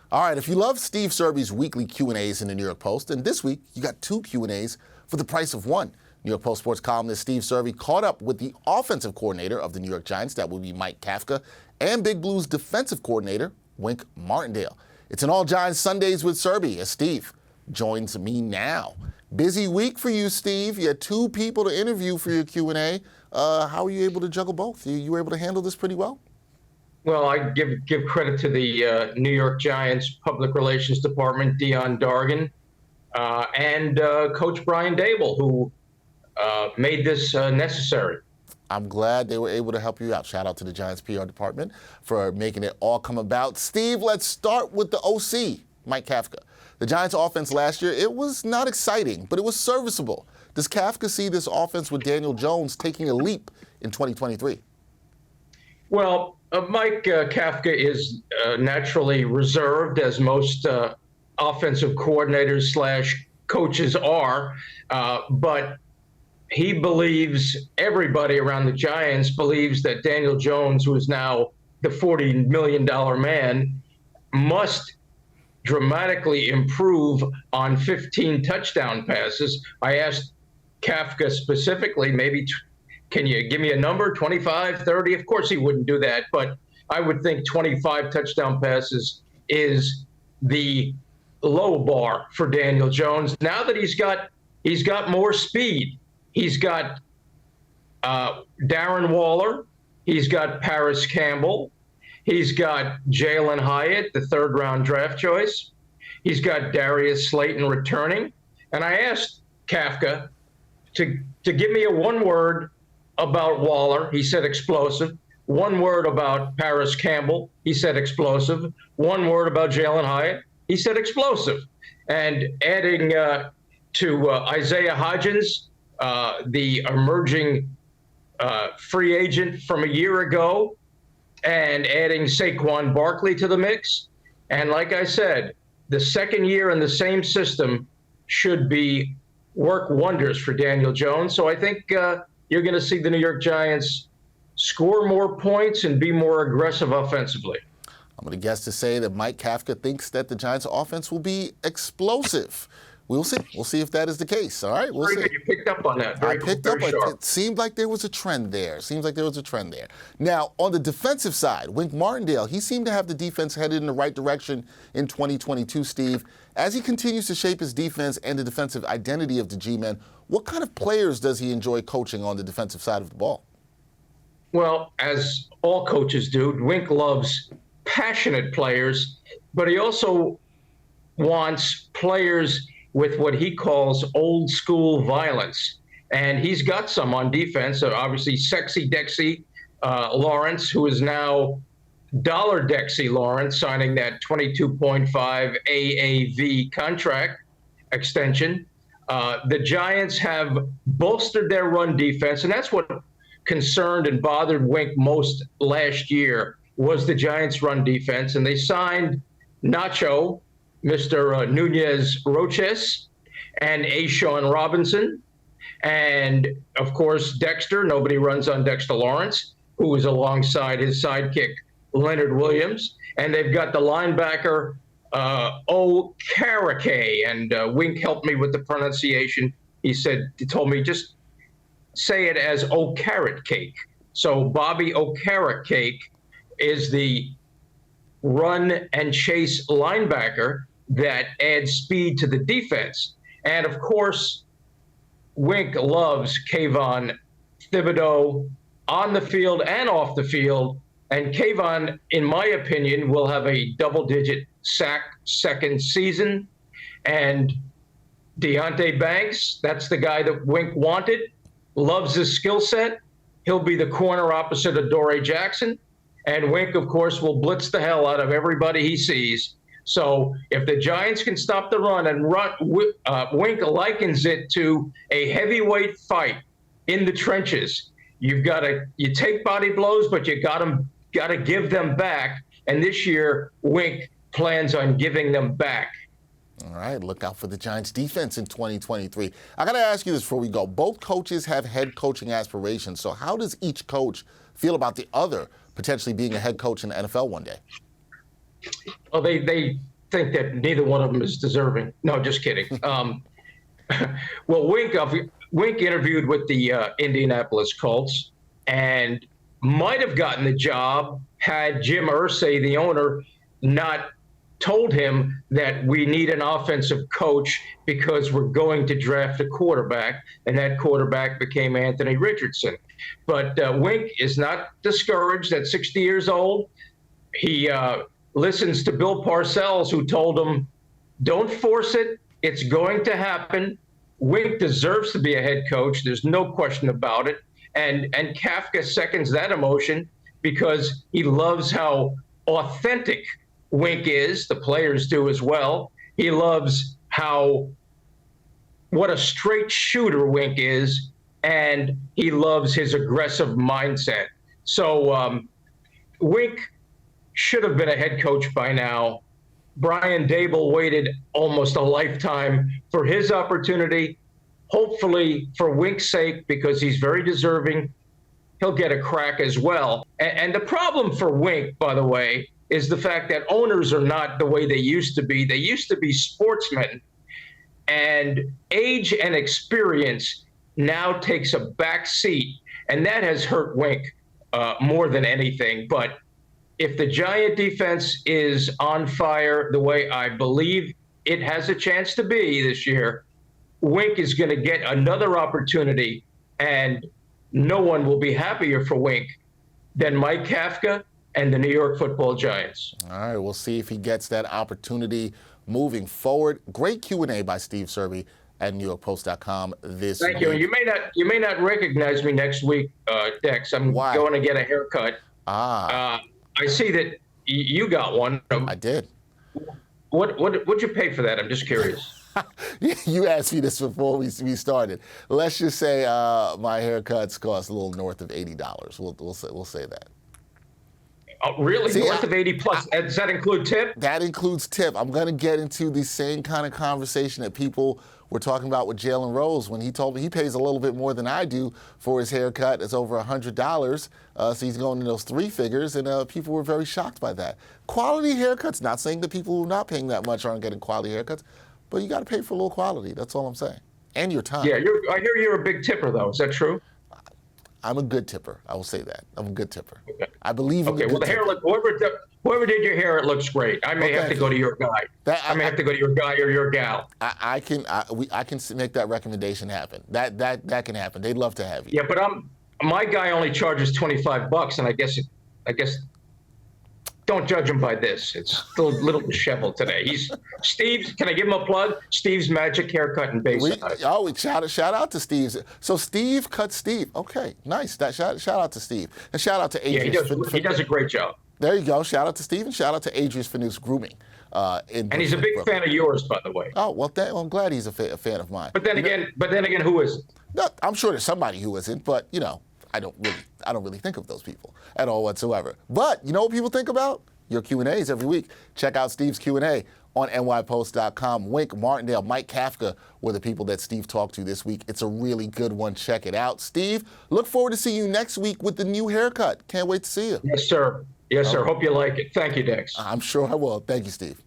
All right, if you love Steve Serby's weekly Q&As in the New York Post, then this week you got 2 Q&As for the price of 1. New York Post sports columnist Steve Serby caught up with the offensive coordinator of the New York Giants, that will be Mike Kafka, and Big Blues defensive coordinator, Wink Martindale. It's an All Giants Sundays with Serby, as Steve joins me now. Busy week for you, Steve. You had 2 people to interview for your Q&A. How were you able to juggle both? You were able to handle this pretty well? Well, I give credit to the New York Giants Public Relations Department, Dion Dargan, and Coach Brian Dable, who made this necessary. I'm glad they were able to help you out. Shout out to the Giants PR department for making it all come about. Steve, let's start with the OC, Mike Kafka. The Giants offense last year, it was not exciting, but it was serviceable. Does Kafka see this offense with Daniel Jones taking a leap in 2023? Well, Mike Kafka is naturally reserved, as most offensive coordinators / coaches are, but he believes, everybody around the Giants believes, that Daniel Jones, who is now the $40 million man, must dramatically improve on 15 touchdown passes. I asked Kafka specifically, can you give me a number, 25, 30? Of course he wouldn't do that, but I would think 25 touchdown passes is the low bar for Daniel Jones. Now that he's got more speed, he's got Darren Waller, he's got Paris Campbell, he's got Jalen Hyatt, the 3rd-round draft choice, he's got Darius Slayton returning, and I asked Kafka to give me a one word about Waller. He said explosive. One word about Paris Campbell. He said explosive. One word about Jalen Hyatt. He said explosive. And adding to Isaiah Hodgins, the emerging free agent from a year ago, and adding Saquon Barkley to the mix. And like I said, the second year in the same system should work wonders for Daniel Jones. So I think you're going to see the New York Giants score more points and be more aggressive offensively. I'm going to guess to say that Mike Kafka thinks that the Giants' offense will be explosive. We'll see. We'll see if that is the case. All right, we'll see. You picked up on that. I picked up. It seemed like there was a trend there. Now, on the defensive side, Wink Martindale, he seemed to have the defense headed in the right direction in 2022, Steve. As he continues to shape his defense and the defensive identity of the G-men, what kind of players does he enjoy coaching on the defensive side of the ball? Well, as all coaches do, Wink loves passionate players, but he also wants players with what he calls old school violence. And he's got some on defense. So obviously, Sexy Dexy Lawrence, who is now Dollar Dexy Lawrence, signing that $22.5 AAV contract extension. The Giants have bolstered their run defense, and that's what concerned and bothered Wink most last year, was the Giants' run defense. And they signed Nacho, Mr. Nunez Roches, and Ashawn Robinson, and of course Dexter. Nobody runs on Dexter Lawrence, who is alongside his sidekick Leonard Williams. And they've got the linebacker Okereke, and Wink helped me with the pronunciation. He told me just say it as O-Carrot Cake. So Bobby Okereke is the run and chase linebacker that adds speed to the defense. And of course, Wink loves Kayvon Thibodeau on the field and off the field. And Kayvon, in my opinion, will have a double-digit sack second season. And Deonte Banks, that's the guy that Wink wanted, loves his skill set. He'll be the corner opposite of Dory Jackson. And Wink, of course, will blitz the hell out of everybody he sees. So if the Giants can stop the run, and Wink likens it to a heavyweight fight in the trenches. You take body blows, but you got to give them back. And this year, Wink plans on giving them back. All right, look out for the Giants defense in 2023. I got to ask you this before we go. Both coaches have head coaching aspirations. So how does each coach feel about the other potentially being a head coach in the NFL one day? Well, they think that neither one of them is deserving. No, just kidding. Well, Wink interviewed with the Indianapolis Colts and might have gotten the job had Jim Irsay, the owner, not told him that we need an offensive coach because we're going to draft a quarterback, and that quarterback became Anthony Richardson. But Wink is not discouraged at 60 years old. He listens to Bill Parcells, who told him, don't force it. It's going to happen. Wink deserves to be a head coach. There's no question about it. And Kafka seconds that emotion because he loves how authentic Wink is. The players do as well. He loves what a straight shooter Wink is, and he loves his aggressive mindset. So Wink should have been a head coach by now. Brian Dable waited almost a lifetime for his opportunity. Hopefully, for Wink's sake, because he's very deserving, he'll get a crack as well. And the problem for Wink, by the way, is the fact that owners are not the way they used to be. They used to be sportsmen, and age and experience now takes a back seat, and that has hurt Wink more than anything. But if the Giant defense is on fire the way I believe it has a chance to be this year, Wink is going to get another opportunity, and no one will be happier for Wink than Mike Kafka and the New York Football Giants. All right, we'll see if he gets that opportunity moving forward. Great Q&A by Steve Serby at NewYorkPost.com this week. Thank you. You may not recognize me next week, Dex. I'm going to get a haircut. I see that you got one. I did. What'd you pay for that? I'm just curious. You asked me this before we started. Let's just say my haircuts cost a little north of $80. We'll say that. Oh, really? See, north of 80 plus? Does that include tip? That includes tip. I'm going to get into the same kind of conversation that people were talking about with Jalen Rose when he told me he pays a little bit more than I do for his haircut. It's over $100. So he's going in those three figures, and people were very shocked by that. Quality haircuts, not saying that people who are not paying that much aren't getting quality haircuts, but you got to pay for a little quality. That's all I'm saying. And your time. Yeah, I hear you're a big tipper, though. Is that true? I'm a good tipper. I will say that. I'm a good tipper. Okay. I believe in okay, well, the hair look, whoever did your hair, it looks great. I may have to go to your guy. I may have to go to your guy or your gal. I can make that recommendation happen. That can happen. They'd love to have you. Yeah, but my guy only charges $25, and I guess don't judge him by this. It's still a little disheveled today. He's Steve's. Can I give him a plug? Steve's Magic Haircut in Bayside. Shout out to Steve's. So Steve cuts Steve. Okay, nice. Shout out to Steve, and shout out to Adrian. Yeah, he does a great job. There you go. Shout out to Steve, and shout out to Adrian Fanous Grooming. And he's a big fan of yours, by the way. Oh well, I'm glad he's a fan of mine. But then again, who isn't? No, I'm sure there's somebody who isn't, but I don't really think of those people at all whatsoever. But you know what people think about? Your Q&As every week. Check out Steve's Q&A on nypost.com. Wink, Martindale, Mike Kafka were the people that Steve talked to this week. It's a really good one. Check it out. Steve, look forward to seeing you next week with the new haircut. Can't wait to see you. Yes, sir. Yes, sir. Hope you like it. Thank you, Dex. I'm sure I will. Thank you, Steve.